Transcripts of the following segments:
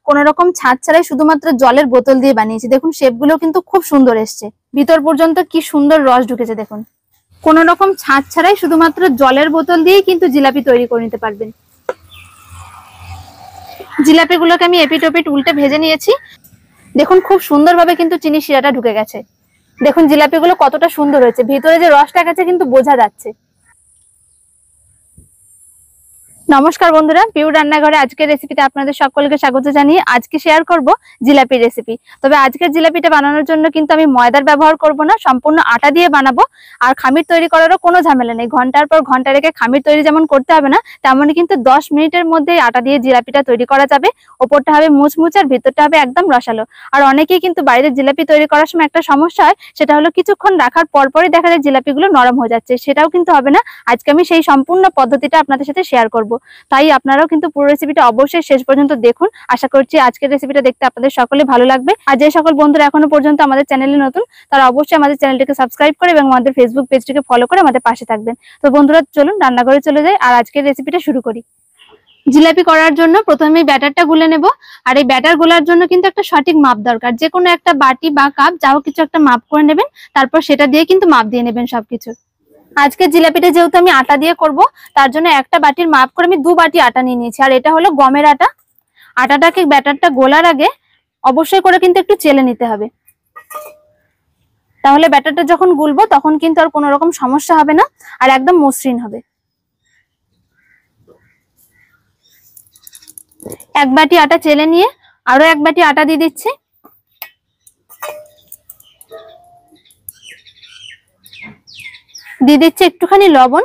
কোনো রকম ছাঁচ ছাড়াই শুধুমাত্র জলের বোতল দিয়ে বানিয়েছি। দেখুন শেপগুলো কিন্তু খুব সুন্দর এসছে, ভিতর পর্যন্ত কি সুন্দর রস ঢুকেছে। দেখুন কোনো রকম ছাঁচ ছাড়াই শুধুমাত্র জলের বোতল দিয়েই কিন্তু জিলাপি তৈরি করে নিতে পারবেন। জিলাপিগুলোকে আমি এপিট ওপিট উল্টে ভেজে নিয়েছি। দেখুন খুব সুন্দরভাবে কিন্তু চিনি শিরাটা ঢুকে গেছে। দেখুন জিলাপিগুলো কতটা সুন্দর হয়েছে, ভিতরে যে রসটা গেছে কিন্তু বোঝা যাচ্ছে। নমস্কার বন্ধুরা, পিউ রান্নাঘরে আজকের রেসিপিতে আপনাদের সকলকে স্বাগত জানিয়ে আজকে শেয়ার করব জিলাপি রেসিপি। তবে আজকের জিলাপিটা বানানোর জন্য কিন্তু আমি ময়দার ব্যবহার করব না, সম্পূর্ণ আটা দিয়ে বানাবো। আর খামির তৈরি করারও কোনো ঝামেলা নেই, ঘন্টার পর ঘন্টা রেখে খামির তৈরি যেমন করতে হবে না, তেমনই কিন্তু 10 মিনিটের মধ্যে আটা দিয়ে জিলাপিটা তৈরি করা যাবে। ওপরটা হবে মুচমুচে আর ভিতরটা হবে একদম রসালো। আর অনেকেই কিন্তু বাইরের জিলাপি তৈরি করার সময় একটা সমস্যা হয়, সেটা হলো কিছুক্ষণ রাখার পরপরই দেখা যায় জিলাপিগুলো নরম হয়ে যাচ্ছে। সেটাও কিন্তু হবে না, আজকে আমি সেই সম্পূর্ণ পদ্ধতিটা আপনাদের সাথে শেয়ার করব। তাই আপনারাও কিন্তু পুরো রেসিপিটা অবশ্যই শেষ পর্যন্ত দেখুন। আশা করছি আজকের রেসিপিটা দেখতে আপনাদের সকলে ভালো লাগবে। আর যে সকল বন্ধুরা এখনো পর্যন্ত আমাদের চ্যানেলে নতুন, তারা অবশ্যই আমাদের চ্যানেলটিকে সাবস্ক্রাইব করে এবং আমাদের ফেসবুক পেজটিকে ফলো করে আমাদের পাশে থাকবেন। তো বন্ধুরা চলুন রান্নাঘরে চলে যাই আর আজকের রেসিপিটা শুরু করি। জিলাপি করার জন্য প্রথমে ব্যাটারটা গুলে নেব। আর এই ব্যাটার গোলার জন্য কিন্তু একটা সঠিক মাপ দরকার। যে কোনো একটা বাটি বা কাপ যাও কিছু একটা মাপ করে নেবেন, তারপর সেটা দিয়ে কিন্তু মাপ দিয়ে নেবেন সবকিছু। আজকে জিলাপিটা যেহেতু আমি আটা দিয়ে করব, তার জন্য একটা বাটির মাপ করে আমি 2 বাটি আটা নিয়ে নিয়েছি। আর এটা হলো গমের আটা। আটাটাকে ব্যাটারটা গোলার আগে অবশ্যই করে কিন্তু একটু চেলে নিতে হবে, তাহলে ব্যাটারটা যখন গুলবো তখন কিন্তু আর কোনো রকম সমস্যা হবে না, আর একদম মসৃণ হবে। 1 বাটি আটা চেলে নিয়ে আরো 1 বাটি আটা দিয়ে দিচ্ছি। দিয়ে দিচ্ছি একটুখানি লবণ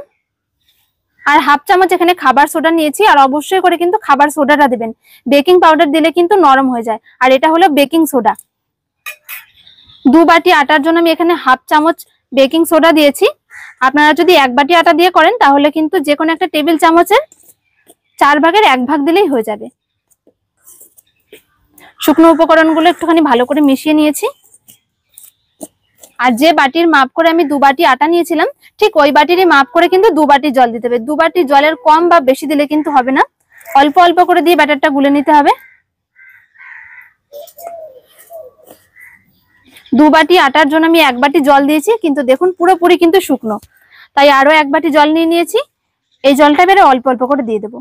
আর হাফ চামচ এখানে খাবার সোডা নিয়েছি। আর অবশ্যই করে কিন্তু খাবার সোডাটা দিবেন, বেকিং পাউডার দিলে কিন্তু নরম হয়ে যায়। আর এটা হলো বেকিং সোডা। 2 বাটি আটার জন্য আমি এখানে হাফ চামচ বেকিং সোডা দিয়েছি। আপনারা যদি 1 বাটি আটা দিয়ে করেন তাহলে কিন্তু যে কোনো একটা টেবিল চামচের 4 ভাগের 1 ভাগ দিলেই হয়ে যাবে। শুকনো উপকরণগুলো একটুখানি ভালো করে মিশিয়ে নিয়েছি। আর যে বাটির মাপ করে আমি 2 বাটি আটা নিয়েছিলাম, ঠিক ওই বাটিরই মাপ করে কিন্তু 2 বাটি জল দিতে হবে। 2 বাটি জলের কম বা বেশি দিলে কিন্তু হবে না, অল্প অল্প করে দিয়ে ব্যাটারটা গুলে নিতে হবে। 2 বাটি আটার জন্য আমি 1 বাটি জল দিয়েছি, কিন্তু দেখুন পুরোপুরি কিন্তু শুকনো, তাই আরো 1 বাটি জল নিয়ে নিয়েছি। এই জলটা বেড়ে অল্প অল্প করে দিয়ে দেবো।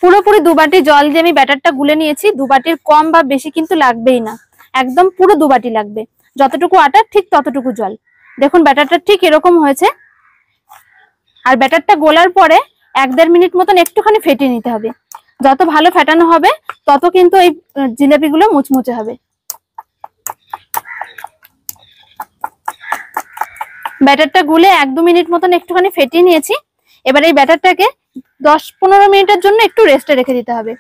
পুরোপুরি 2 বাটি জল দিয়ে আমি ব্যাটারটা গুলে নিয়েছি। 2 বাটির কম বা বেশি কিন্তু লাগবেই না, একদম পুরো 2 বাটি লাগবে। যতটুকু আটা ঠিক ততটুকু জল। দেখুন ব্যাটারটা ঠিক এরকম হয়েছে। আর ব্যাটারটা গোলার পরে 1-1.5 মিনিট মতন একটুখানি ফেটিয়ে নিতে হবে। যত ভালো ফেটানো হবে তত কিন্তু এই জিলাপিগুলো মুচমুচে হবে। ব্যাটারটা গুলে 1-2 মিনিট মতন একটুখানি ফেটিয়ে নিয়েছি। এবার এই ব্যাটারটাকে 10-15 মিনিটের জন্য একটু রেস্টে রেখে দিতে হবে।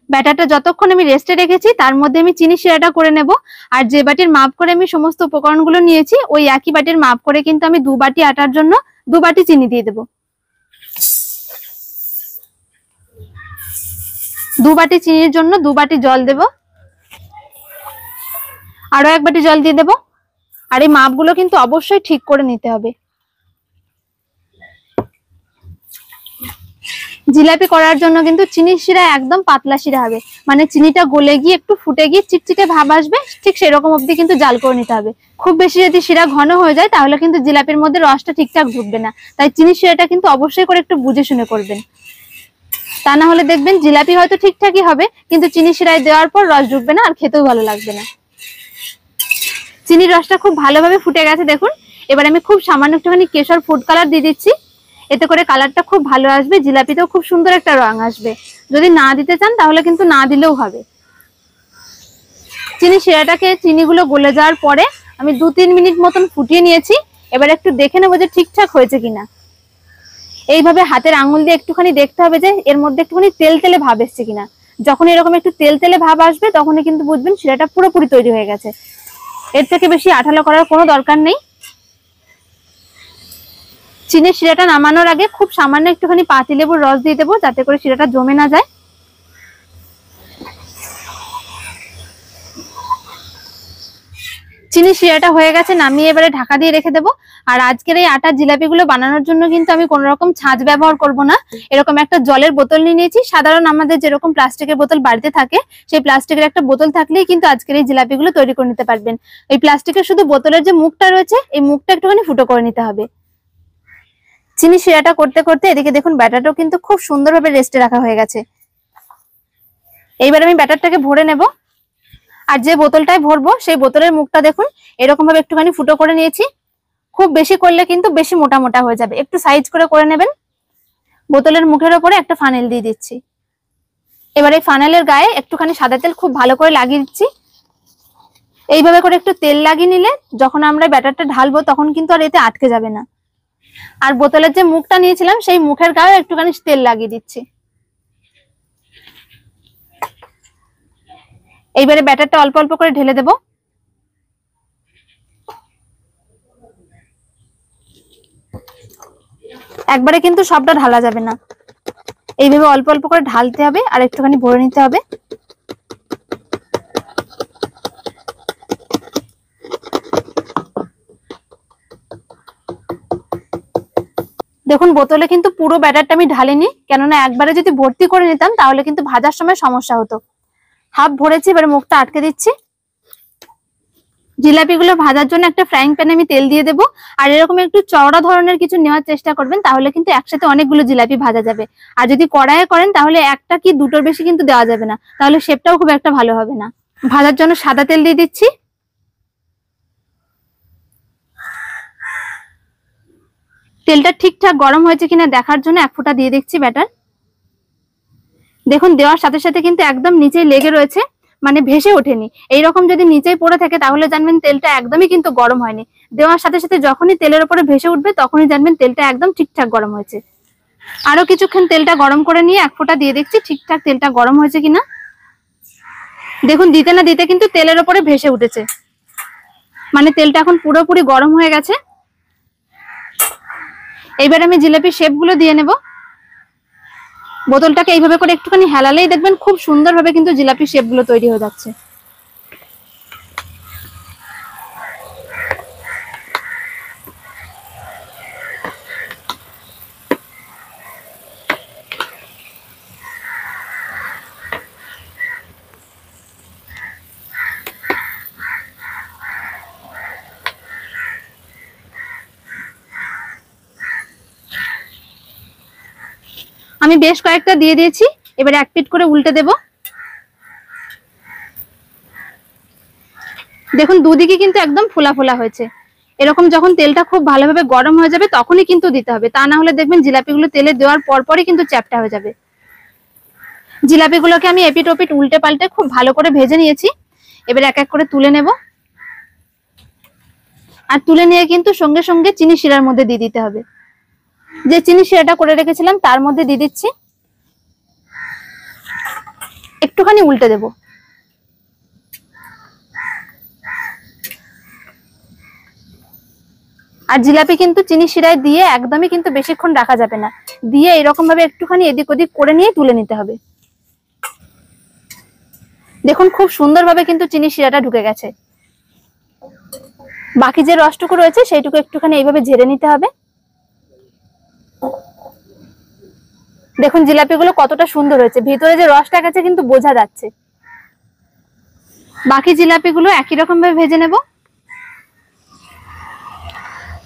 ব্যাটারটা যতক্ষণ আমি রেস্টে রেখেছি তার মধ্যে আমি চিনি শিরাটা করে নেব। আর যে বাটির মাপ করে আমি সমস্ত উপকরণগুলো নিয়েছি, ওই একই বাটির মাপ করে কিন্তু আমি 2 বাটি আটার জন্য 2 বাটি চিনি দিয়ে দেব। 2 বাটি চিনির জন্য 2 বাটি জল দেব, আরো 1 বাটি জল দিয়ে দেব। আর এই মাপগুলো কিন্তু অবশ্যই ঠিক করে নিতে হবে। জিলাপি করার জন্য কিন্তু চিনির শিরা একদম পাতলা শিরা হবে, মানে চিনিটা গলে গিয়ে একটু ফুটে গিয়ে চিটচিটে ভাব আসবে, ঠিক সেরকম অবধি কিন্তু জাল করে নিতে হবে। খুব বেশি যদি শিরা ঘন হয়ে যায় তাহলে কিন্তু জিলাপির মধ্যে রসটা ঠিকঠাক ঢুকবে না। তাই চিনির শিরাটা কিন্তু অবশ্যই করে একটু বুঝে শুনে করবেন, তা না হলে দেখবেন জিলাপি হয়তো ঠিকঠাকই হবে কিন্তু চিনির শিরায় দেওয়ার পর রস ঢুকবে না আর খেতেও ভালো লাগবে না। চিনির রসটা খুব ভালোভাবে ফুটে গেছে দেখুন। এবার আমি খুব সামান্য একটুখানি কেশর ফুড কালার দিয়ে দিচ্ছি, এতে করে কালারটা খুব ভালো আসবে, জিলাপিতেও খুব সুন্দর একটা রং আসবে। যদি না দিতে চান তাহলে কিন্তু না দিলেও হবে। চিনি শিরাটাকে চিনিগুলো গলে যাওয়ার পরে আমি 2-3 মিনিট মতন ফুটিয়ে নিয়েছি। এবার একটু দেখে নেবো যে ঠিকঠাক হয়েছে কিনা। এইভাবে হাতের আঙুল দিয়ে একটুখানি দেখতে হবে যে এর মধ্যে একটুখানি তেল তেলে ভাব এসছে কিনা। যখন এরকম একটু তেল তেলে ভাব আসবে তখনই কিন্তু বুঝবেন শিরাটা পুরোপুরি তৈরি হয়ে গেছে। এর থেকে বেশি আঠালো করার কোনো দরকার নেই। চিনির শিরাটা নামানোর আগে খুব সামান্য একটুখানি পাতিলেবুর রস দিয়ে দেবো, যাতে করে শিরাটা জমে না যায়। চিনি শিরাটা হয়ে গেছে, নামিয়ে এবারে ঢাকা দিয়ে রেখে দেবো। আর আজকের এই আটার জিলাপিগুলো বানানোর জন্য কিন্তু আমি কোনো রকম ছাঁচ ব্যবহার করব না। এরকম একটা জলের বোতল নিয়ে নিয়েছি। সাধারণ আমাদের যেরকম প্লাস্টিকের বোতল বাড়িতে থাকে, সেই প্লাস্টিকের একটা বোতল থাকলেই কিন্তু আজকের এই জিলাপিগুলো তৈরি করে নিতে পারবেন। এই প্লাস্টিকের শুধু বোতলের যে মুখটা রয়েছে, এই মুখটা একটুখানি ফুটো করে নিতে হবে। চিনি শিরাটা করতে করতে এদিকে দেখুন ব্যাটারটাও কিন্তু খুব সুন্দরভাবে রেস্টে রাখা হয়ে গেছে। এইবার আমি ব্যাটারটাকে ভরে নেব। আর যে বোতলটায় ভরবো সেই বোতলের মুখটা দেখুন এরকম ভাবে একটুখানি ফুটো করে নিয়েছি। খুব বেশি করলে কিন্তু বেশি মোটা মোটা হয়ে যাবে, একটু সাইজ করে নেবেন। বোতলের মুখের ওপরে একটা ফানেল দিয়ে দিচ্ছি। এবার এই ফানেলের গায়ে একটুখানি সাদা তেল খুব ভালো করে লাগিয়ে দিচ্ছি। এইভাবে করে একটু তেল লাগিয়ে নিলে যখন আমরা ব্যাটারটা ঢালবো তখন কিন্তু আর এতে আটকে যাবে না। আর বোতলের যে মুখটা নিয়েছিলাম সেই মুখের গায়ে একটুখানি তেল লাগিয়ে দিচ্ছি। এইবারে ব্যাটারটা অল্প অল্প করে ঢেলে দেব। একবারে কিন্তু সবটা ঢালা যাবে না, এইভাবে অল্প অল্প করে ঢালতে হবে আর একটুখানি ভরে নিতে হবে। দেখুন বোতলে কিন্তু পুরো ব্যাটারটা আমি ঢালিনি, কেননা একবারে যদি ভর্তি করে নিতাম তাহলে কিন্তু ভাজার সময় সমস্যা হতো। হাফ ভরেছি, এবারে মুখটা আটকে দিচ্ছি। জিলাপিগুলো ভাজার জন্য একটা ফ্রাইং প্যানে আমি তেল দিয়ে দেবো। আর এরকম একটু চওড়া ধরনের কিছু নেওয়ার চেষ্টা করবেন, তাহলে কিন্তু একসাথে অনেকগুলো জিলাপি ভাজা যাবে। আর যদি কড়াইয়ে করেন তাহলে একটা কি দুটোর বেশি কিন্তু দেওয়া যাবে না, তাহলে শেপটাও খুব একটা ভালো হবে না। ভাজার জন্য সাদা তেল দিয়ে দিচ্ছি। তেলটা ঠিকঠাক গরম হয়েছে কিনা দেখার জন্য এক ফোঁটা দিয়ে দেখছি ব্যাটার। দেখুন দেওয়ার সাথে সাথে কিন্তু একদম নিচে লেগে রয়েছে, মানে ভেসে ওঠেনি। এইরকম যদি নিচেই পড়ে থাকে তাহলে জানবেন তেলটা একদমই কিন্তু গরম হয়নি। দেওয়ার সাথে সাথে যখনই তেলের উপরে ভেসে উঠবে তখনই জানবেন তেলটা একদম ঠিকঠাক গরম হয়েছে। আরো কিছুক্ষণ তেলটা গরম করে নিয়ে এক ফোঁটা দিয়ে দেখছি ঠিকঠাক তেলটা গরম হয়েছে কিনা। দেখুন দিতে না দিতে কিন্তু তেলের উপরে ভেসে উঠেছে, মানে তেলটা এখন পুরোপুরি গরম হয়ে গেছে। এইবার আমি জিলাপির শেপগুলো দিয়ে নেব। বোতলটাকে এইভাবে করে একটুখানি হেলালেই দেখবেন খুব সুন্দরভাবে কিন্তু জিলাপি শেপগুলো তৈরি হয়ে যাচ্ছে। আমি বেশ কয়েকটা দিয়ে দিয়েছি, এবারে এক পিঠ করে উল্টে দেব। দেখুন দুদিকে কিন্তু একদম ফোলা ফোলা হয়েছে। এরকম যখন তেলটা খুব ভালোভাবে গরম হয়ে যাবে তখনই কিন্তু দিতে হবে, তা না হলে দেখবেন জিলাপিগুলো তেলে দেওয়ার পরপরই কিন্তু চ্যাপ্টা হয়ে যাবে। জিলাপিগুলোকে আমি এপিট ওপিট উল্টে পাল্টে খুব ভালো করে ভেজে নিয়েছি। এবার এক এক করে তুলে নেব। আর তুলে নিয়ে কিন্তু সঙ্গে সঙ্গে চিনি শিরার মধ্যে দিয়ে দিতে হবে। যে চিনি শিরাটা করে রেখেছিলাম তার মধ্যে দিয়ে দিচ্ছি। একটুখানি উল্টে দেব। আর জিলাপি কিন্তু চিনি শিরায় দিয়ে একদমই কিন্তু বেশিক্ষণ রাখা যাবে না, দিয়ে এরকম ভাবে একটুখানি এদিক ওদিক করে নিয়ে তুলে নিতে হবে। দেখুন খুব সুন্দরভাবে কিন্তু চিনি শিরাটা ঢুকে গেছে। বাকি যে রসটুকু রয়েছে সেইটুকু একটুখানি এইভাবে ঝেড়ে নিতে হবে। দেখুন জিলাপিগুলো কতটা সুন্দর হয়েছে, ভিতরে যে রসটা গেছে কিন্তু বোঝা যাচ্ছে। বাকি জিলাপিগুলো একই রকম ভাবে ভেজে নেব।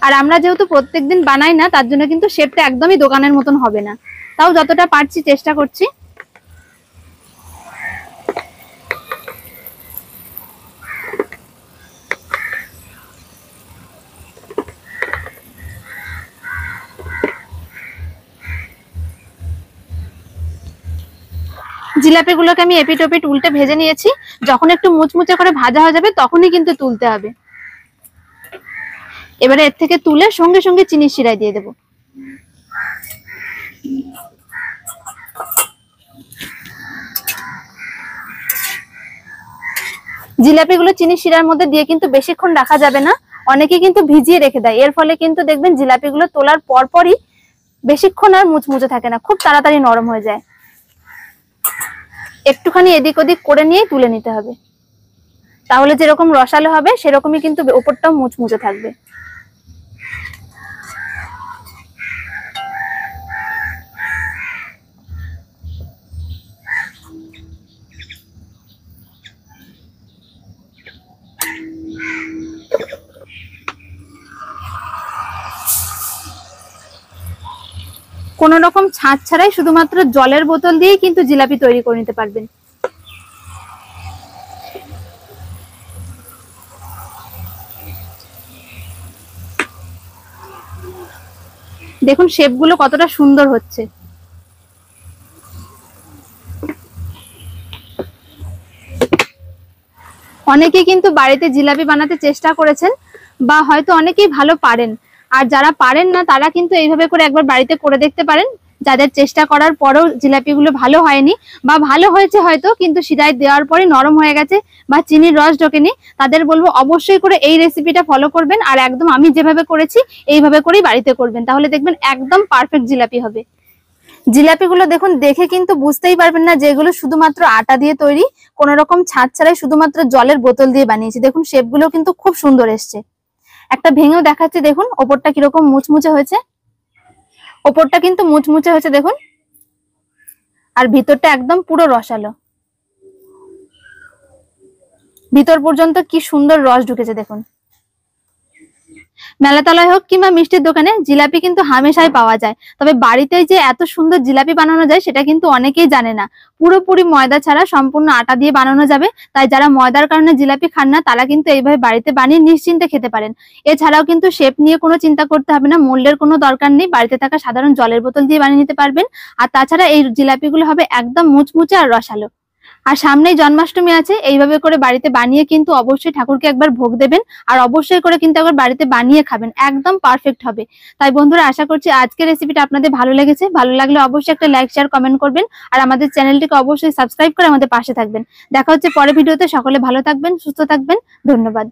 আর আমরা যেহেতু প্রত্যেকদিন বানাই না তার জন্য কিন্তু শেপটা একদমই দোকানের মতন হবে না, তাও যতটা পারছি চেষ্টা করছি। জিলাপিগুলোকে আমি এপিট ওপিট উল্টে ভেজে নিয়েছি। যখন একটু মুচমুচে করে ভাজা হয়ে যাবে তখনই কিন্তু তুলতে হবে। এবারে এর থেকে তুলে সঙ্গে সঙ্গে চিনি শিরায় দিয়ে দেব। জিলাপিগুলো চিনি শিরার মধ্যে দিয়ে কিন্তু বেশিক্ষণ রাখা যাবে না, অনেকে কিন্তু ভিজিয়ে রেখে দেয়। এর ফলে কিন্তু দেখবেন জিলাপিগুলো তোলার পরপরই বেশিক্ষণ আর মুচমুচে থাকে না, খুব তাড়াতাড়ি নরম হয়ে যায়। একটুখানি এদিক ওদিক করে নিয়ে তুলে নিতে হবে। তাহলে যেরকম রসালো হবে সেরকমই কিন্তু ওপরটাও মুচমুচে থাকবে। কোন রকম ছাঁচ ছাড়াই শুধুমাত্র জলের বোতল দিয়েই কিন্তু জিলাপি তৈরি করে নিতে পারবেন। দেখুন শেপগুলো কতটা সুন্দর হচ্ছে। অনেকেই কিন্তু বাড়িতে জিলাপি বানাতে চেষ্টা করেছেন বা হয়তো অনেকেই ভালো পারেন, আর যারা পারেন না তারা কিন্তু এইভাবে করে একবার বাড়িতে করে দেখতে পারেন। যাদের চেষ্টা করার পরেও জিলাপিগুলো ভালো হয়নি বা ভালো হয়েছে হয়তো কিন্তু শিরায় দেওয়ার পরে নরম হয়ে গেছে বা চিনির রস ঢোকেনি, তাদের বলবো অবশ্যই করে এই রেসিপিটা ফলো করবেন আর একদম আমি যেভাবে করেছি এইভাবে করেই বাড়িতে করবেন, তাহলে দেখবেন একদম পারফেক্ট জিলাপি হবে। জিলাপিগুলো দেখুন দেখে কিন্তু বুঝতেই পারবেন না যে এগুলো শুধুমাত্র আটা দিয়ে তৈরি, কোনো রকম ছাঁচ ছাড়াই শুধুমাত্র জলের বোতল দিয়ে বানিয়েছি। দেখুন শেপগুলো কিন্তু খুব সুন্দর এসছে। একটা ভেঙেও দেখাচ্ছি, দেখুন ওপরটা কিরকম মুচমুচে হয়েছে। ওপরটা কিন্তু মুচমুচে হয়েছে দেখুন, আর ভিতরটা একদম পুরো রসালো। ভিতর পর্যন্ত কি সুন্দর রস ঢুকেছে দেখুন। মেলাতলায় হোক কিংবা মিষ্টির দোকানে জিলাপি কিন্তু হামেশাই পাওয়া যায়, তবে বাড়িতে যে এত সুন্দর জিলাপি বানানো যায় সেটা কিন্তু অনেকেই জানে না। পুরোপুরি ময়দা ছাড়া সম্পূর্ণ আটা দিয়ে বানানো যাবে, তাই যারা ময়দার কারণে জিলাপি খান না তারা কিন্তু এইভাবে বাড়িতে বানিয়ে নিশ্চিন্তে খেতে পারেন। এছাড়াও কিন্তু শেপ নিয়ে কোনো চিন্তা করতে হবে না, মোল্ডের কোনো দরকার নেই, বাড়িতে থাকা সাধারণ জলের বোতল দিয়ে বানিয়ে নিতে পারবেন। আর তাছাড়া এই জিলাপিগুলো হবে একদম মুচমুচে আর রসালো। আর সামনেই জন্মাষ্টমী আছে, এইভাবে করে বাড়িতে বানিয়ে কিন্তু অবশ্যই ঠাকুরকে একবার ভোগ দেবেন আর অবশ্যই করে কিন্তু একবার বাড়িতে বানিয়ে খাবেন, একদম পারফেক্ট হবে। তাই বন্ধুরা আশা করছি আজকের রেসিপিটা আপনাদের ভালো লেগেছে। ভালো লাগলে অবশ্যই একটা লাইক শেয়ার কমেন্ট করবেন আর আমাদের চ্যানেলটিকে অবশ্যই সাবস্ক্রাইব করে আমাদের পাশে থাকবেন। দেখা হচ্ছে পরের ভিডিওতে। সকলে ভালো থাকবেন, সুস্থ থাকবেন, ধন্যবাদ।